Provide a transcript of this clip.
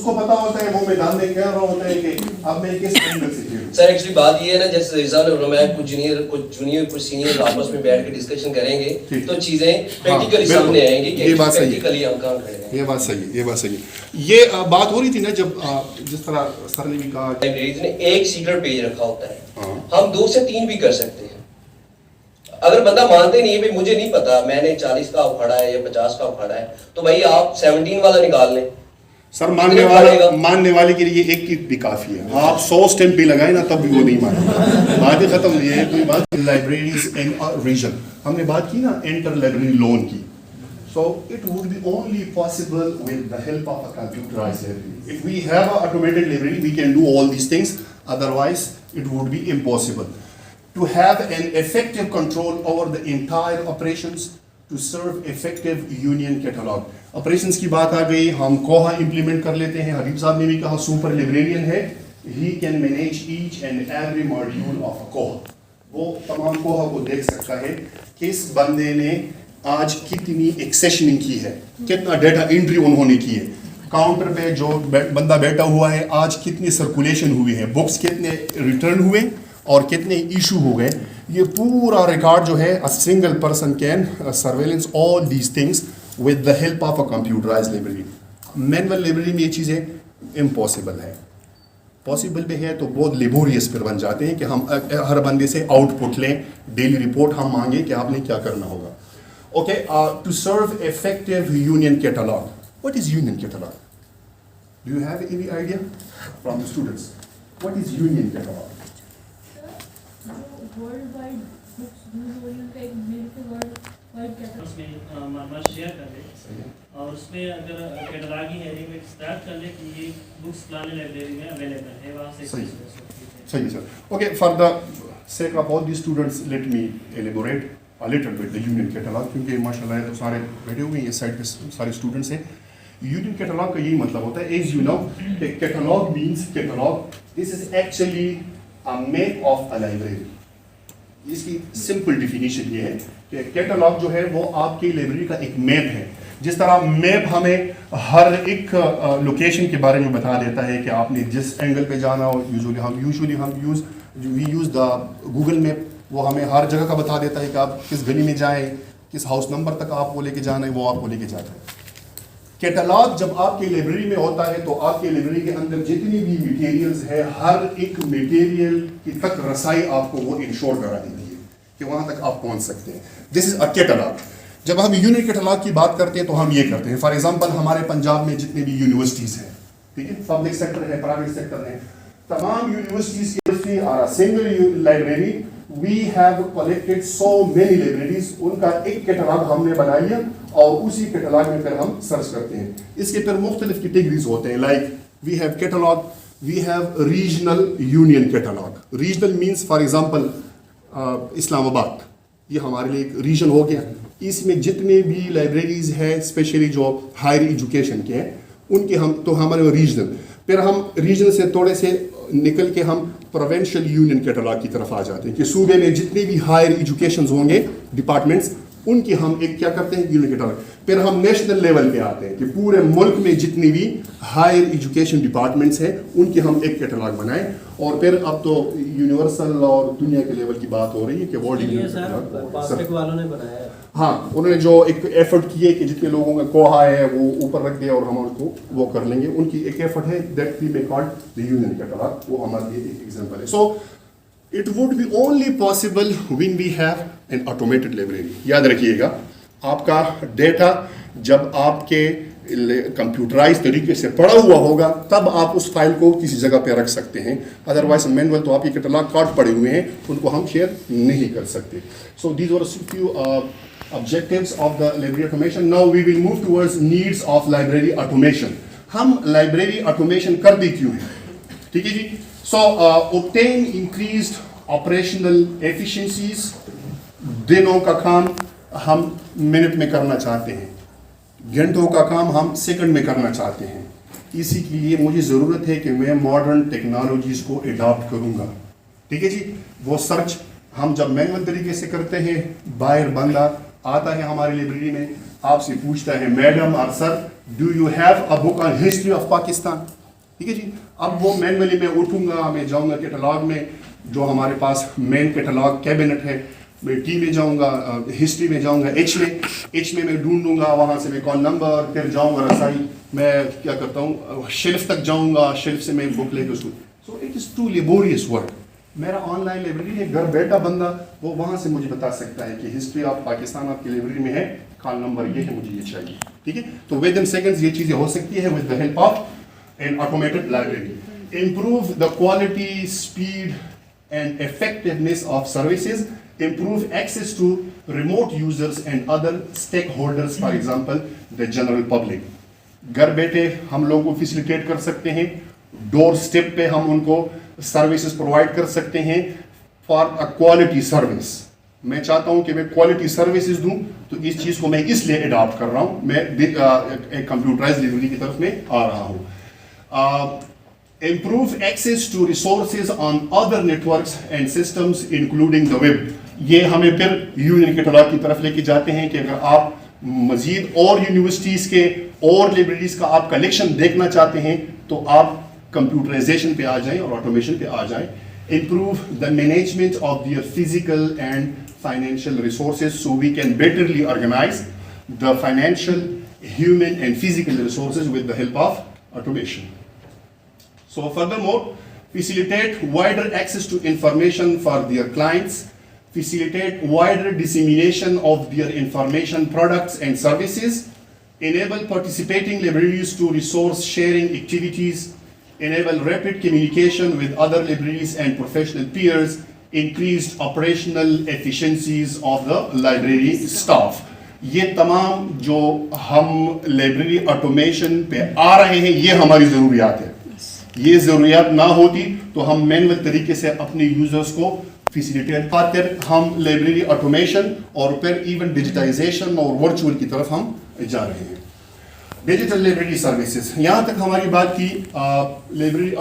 उसको पता होता है वो मैदान में कह रहा होता है कि अब मैं किस एंगल से खेलूं। सर एक्चुअली बात ये है ना, जैसे रिजा ने बोला कुछ जूनियर कुछ सीनियर आपस में बैठ के डिस्कशन करेंगे तो चीजें प्रैक्टिकली सामने आएंगी कि ये बात सही प्रैक्टिकली हम कहां खड़े हैं। ये बात सही है, ये बात सही है। ये बात हो रही थी ना जब जिस तरह सर ने भी कहा लाइब्रेरीज ने एक सीक्रेट पेज रखा होता है, हम 2 से 3 भी कर सकते हैं। अगर बंदा मानते नहीं है भाई मुझे नहीं पता मैंने 40 का उखाड़ा है या 50 का उखाड़ा है, तो भाई आप 17 वाला निकाल लें। सर मानने वाले के लिए एक की भी काफी है, आप 100 स्टैम्प भी लगाए ना तब भी वो नहीं मानेगा, बात ही खत्म। ये कोई बात। लाइब्रेरीज इन रीजन हमने बात की ना इंटर लाइब्रेरी लोन की, so it would be only possible with the help of a computerized library. If we have an automated library we can do all these things, otherwise it would be impossible to have an effective control over the entire operations to serve effective union catalog. Operations की बात आ गई, हम कोहा implement कर लेते हैं। हबीब साहब ने भी कहा super librarian है, he can manage each and every module of a कोहा। वो तमाम कोहा को देख सकता है किस बंदे ने आज कितनी एक्सेशनिंग की है, कितना डेटा एंट्री उन्होंने की है, काउंटर पे जो बंदा बैठा हुआ है आज कितनी सर्कुलेशन हुई है, बुक्स कितने रिटर्न हुए और कितने इशू हो गए। ये पूरा रिकॉर्ड जो है a single person can surveillance all these things with the help of a computerised library. Manual library में ये चीज़ें इम्पॉसिबल है। पॉसिबल भी है तो बहुत लेबोरियस फिर बन जाते हैं कि हम हर बंदे से आउटपुट लें, डेली रिपोर्ट हम मांगे कि आपने क्या करना होगा। Okay, to serve effective union catalog. What is union catalog? Do you have any idea from the students? What is union catalog? World wide books use हो रही है, उनका एक मेरे वर्ल्ड वाइड कैटलॉग उसमें मालूमात शेयर कर ले और उसमें अगर कैटलॉगिंग एरिया में स्टार्ट कर ले कि ये बुक्स फलाने लाइब्रेरी में अवेलेबल है, वहाँ से सही sir. Okay, for the sake of all these students, let me elaborate a little bit the union catalog, क्योंकि माशाल्लाह तो सारे बैठे हुए हैं इस साइड पे सारे स्टूडेंट्स हैं। यूनियन कैटलॉग का यही मतलब होता है, as you know catalogue means catalogue, this is actually a map of a library. इसकी सिंपल डिफिनीशन ये है कि कैटलॉग जो है वो आपकी लाइब्रेरी का एक मैप है। जिस तरह मैप हमें हर एक लोकेशन के बारे में बता देता है कि आपने जिस एंगल पे जाना हो, यूजुअली हम यूज़ द गूगल मैप, वो हमें हर जगह का बता देता है कि आप किस गली में जाएं, किस हाउस नंबर तक आपको लेके जाना है, वो आपको लेके जाता है। कैटलॉग जब आपकी लाइब्रेरी में होता है तो आपकी लाइब्रेरी के अंदर जितनी भी मटेरियल्स है, हर एक मटेरियल की तक रसाई आपको वो इंश्योर करा देती है कि वहाँ तक आप पहुँच सकते हैं। This is a catalogue. जब हम यूनियन कैटलॉग की बात करते हैं तो हम ये करते हैं, फॉर एग्जाम्पल हमारे पंजाब में जितने भी यूनिवर्सिटीज़ हैं, ठीक है, पब्लिक सेक्टर है, प्राइवेट सेक्टर है, तमाम universities are a single library. We have collected so many libraries, उनका एक कैटलॉग हमने बना लिया और उसी कैटलॉग में फिर हम सर्च करते हैं। इसके फिर मुख्तलिफ कैटेगरीज होते हैं, like we have catalogue, we have regional union catalogue. Regional means for example Islamabad, ये हमारे लिए एक रीजन हो गया। इसमें जितने भी लाइब्रेरीज हैं स्पेशली जो हायर एजुकेशन के हैं उनके हम तो हमारे रीजनल, फिर हम रीजन से थोड़े से निकल के हम प्रोविंशियल यूनियन कैटलॉग की तरफ आ जाते हैं कि सूबे में जितने भी हायर एजुकेशन होंगे डिपार्टमेंट्स, उनकी हम एक क्या करते हैं यूनियन कैटलॉग। फिर हम नेशनल लेवल पे आते हैं कि पूरे मुल्क में जितनी भी हायर एजुकेशन डिपार्टमेंट्स हैं उनकी हम एक कैटलॉग बनाएं। और फिर अब तो यूनिवर्सल और दुनिया के लेवल की बात हो रही है कि वर्ल्ड यूनियन कैटलॉग वालों ने बनाया है। हाँ, उन्होंने जो एक एफर्ट किए कि जितने लोगों का कोहा है वो ऊपर रख दिया और हम उनको वो कर लेंगे, उनकी एक एफर्ट है, that we may called the union catalogue. वो हमारे लिए एक एग्जांपल है। So it would be only possible when we have an automated library. याद रखिएगा, आपका डेटा जब आपके कंप्यूटराइज तरीके से पड़ा हुआ होगा तब आप उस फाइल को किसी जगह पे रख सकते हैं, अदरवाइज मैनुअल तो आपके कैटलॉग कार्ड पड़े हुए हैं, उनको हम शेयर नहीं कर सकते। So these were few objectives of the library automation. Now we will move towards needs of library automation. हम library automation कर दी क्यों है, ठीक है जी। So obtain increased operational efficiencies. दिनों का काम हम मिनट में करना चाहते हैं, घंटों का काम हम सेकंड में करना चाहते हैं। इसी के लिए मुझे ज़रूरत है कि मैं मॉडर्न टेक्नोलॉजीज़ को अडॉप्ट करूँगा, ठीक है जी। वो सर्च हम जब मैनुअल तरीके से करते हैं, बाहर बंदा आता है हमारी लाइब्रेरी में, आपसे पूछता है मैडम और sir do you have a book on history of Pakistan? ठीक है जी. अब वो मैनुअली मैं उठूंगा, मैं जाऊंगा कैटलॉग में, जो हमारे पास मेन कैटलॉग कैबिनेट है, मैं टी में जाऊंगा, हिस्ट्री में जाऊंगा, एच में मैं ढूंढूंगा, वहाँ से मैं कॉल नंबर, फिर जाऊंगा रसाई, मैं क्या करता हूँ शेल्फ तक जाऊंगा, शेल्फ से मैं बुक लेके उसको. So it is too laborious work. मेरा ऑनलाइन लाइब्रेरी है, घर बैठा बंदा वो वहाँ से मुझे बता सकता है कि हिस्ट्री ऑफ पाकिस्तान आपकी लाइब्रेरी में है, कॉल नंबर ये है, मुझे ये चाहिए. ठीक है, तो विद इन सेकंड्स ये चीज़ें हो सकती है with the help of N automated library. Improve the quality, speed and effectiveness of services, improve access to remote users and other stakeholders, for example, the general public. घर बैठे हम लोगों को फैसिलिटेट कर सकते हैं, डोर स्टेप पे हम उनको सर्विसेज प्रोवाइड कर सकते हैं फॉर अ क्वालिटी सर्विस. मैं चाहता हूं कि मैं क्वालिटी सर्विसेज दूं, तो इस चीज़ को मैं इसलिए अडॉप्ट कर रहा हूं, मैं एक कंप्यूटराइज डिलीवरी की तरफ में आ रहा हूं. Improve access to resources on other networks and systems including the web. ये हमें फिर यूनियन कैटलॉग की तरफ लेके जाते हैं कि अगर आप मजीद और यूनिवर्सिटीज़ के और लाइब्रेरीज का आप कलेक्शन देखना चाहते हैं तो आप कंप्यूटराइजेशन पे आ जाएं और ऑटोमेशन पे आ जाएं. Improve the management of their physical and financial resources so we can betterly organize the financial, human and physical resources with the help of automation. So furthermore, facilitate wider access to information for their clients, facilitate wider dissemination of their information products and services, enable participating libraries to resource sharing activities, enable rapid communication with other libraries and professional peers, increased operational efficiencies of the library staff. ये तमाम जो हम library automation पे आ रहे हैं ये हमारी ज़रूरियात है. ये ज़रूरियात ना होती तो हम मैनुअल तरीके से अपने यूज़र्स को फैसिलिटेट खातिर हम लाइब्रेरी ऑटोमेशन और फिर इवन डिजिटाइजेशन और वर्चुअल की तरफ हम जा रहे हैं. डिजिटल लाइब्रेरी सर्विसेज, यहाँ तक हमारी बात की लाइब्रेरी